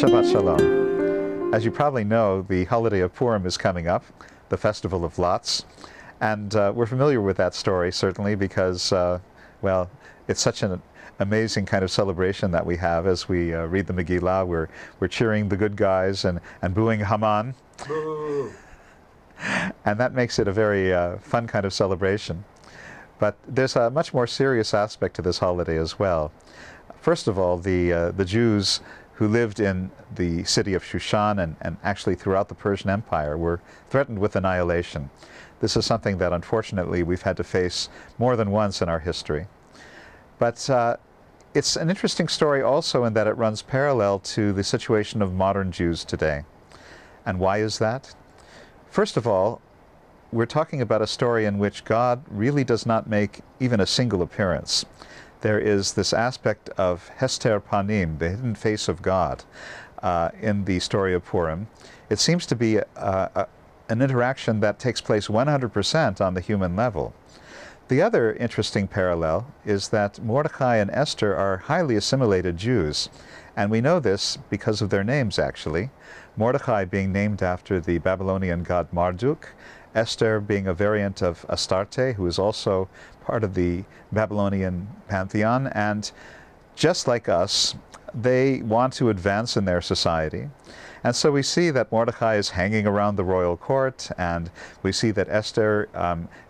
Shabbat Shalom. As you probably know, the holiday of Purim is coming up, the Festival of Lots. And we're familiar with that story, certainly, because, well, it's such an amazing kind of celebration that we have as we read the Megillah. We're cheering the good guys and booing Haman. Boo. And that makes it a very fun kind of celebration. But there's a much more serious aspect to this holiday as well. First of all, the Jews who lived in the city of Shushan and actually throughout the Persian Empire were threatened with annihilation. This is something that unfortunately we've had to face more than once in our history. But it's an interesting story also in that it runs parallel to the situation of modern Jews today. And why is that? First of all, we're talking about a story in which God really does not make even a single appearance. There is this aspect of Hester Panim, the hidden face of God, in the story of Purim. It seems to be an interaction that takes place 100% on the human level. The other interesting parallel is that Mordecai and Esther are highly assimilated Jews, and we know this because of their names, actually. Mordecai being named after the Babylonian god Marduk, Esther being a variant of Astarte, who is also part of the Babylonian pantheon, and just like us, they want to advance in their society. And so we see that Mordecai is hanging around the royal court, and we see that Esther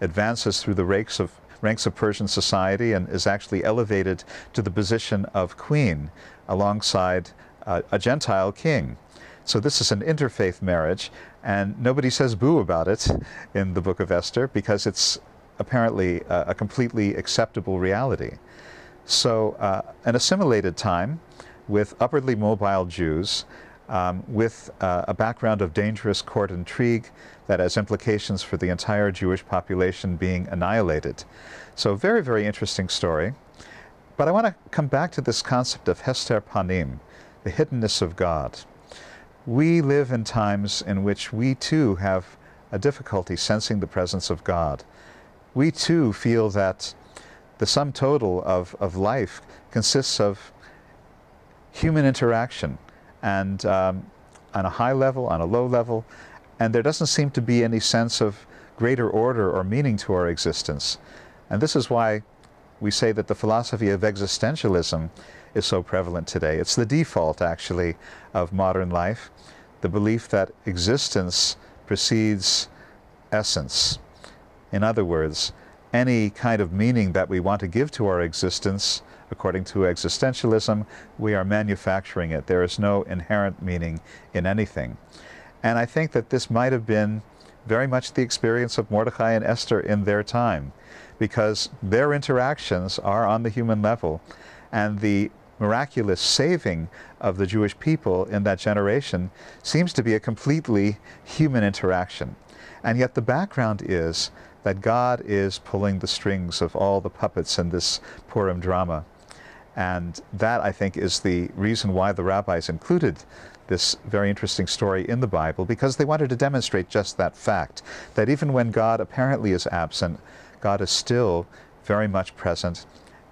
advances through the ranks of Persian society and is actually elevated to the position of queen alongside a Gentile king. So this is an interfaith marriage, and nobody says boo about it in the book of Esther because it's apparently a completely acceptable reality. So an assimilated time with upwardly mobile Jews, with a background of dangerous court intrigue that has implications for the entire Jewish population being annihilated. So very, very interesting story. But I want to come back to this concept of Hester Panim, the hiddenness of God. We live in times in which we too have a difficulty sensing the presence of God. We too feel that the sum total of life consists of human interaction, and on a high level, on a low level, and there doesn't seem to be any sense of greater order or meaning to our existence. And this is why we say that the philosophy of existentialism is so prevalent today. It's the default, actually, of modern life, the belief that existence precedes essence. In other words, any kind of meaning that we want to give to our existence, according to existentialism, we are manufacturing it. There is no inherent meaning in anything. And I think that this might have been very much the experience of Mordecai and Esther in their time, because their interactions are on the human level, and the miraculous saving of the Jewish people in that generation seems to be a completely human interaction. And yet the background is that God is pulling the strings of all the puppets in this Purim drama. And that, I think, is the reason why the rabbis included this very interesting story in the Bible, because they wanted to demonstrate just that fact, that even when God apparently is absent, God is still very much present,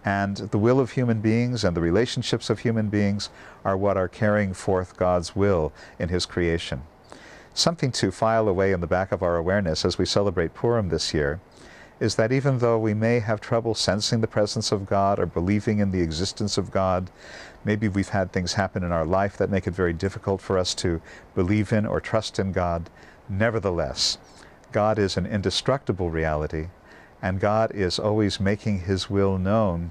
and the will of human beings and the relationships of human beings are what are carrying forth God's will in His creation. Something to file away in the back of our awareness as we celebrate Purim this year is that even though we may have trouble sensing the presence of God or believing in the existence of God, maybe we've had things happen in our life that make it very difficult for us to believe in or trust in God, nevertheless, God is an indestructible reality, and God is always making His will known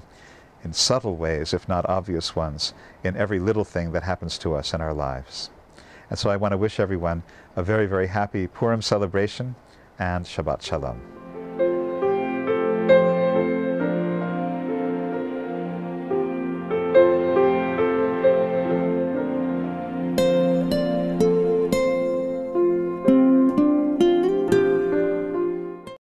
in subtle ways, if not obvious ones, in every little thing that happens to us in our lives. And so I want to wish everyone a very, very happy Purim celebration and Shabbat Shalom.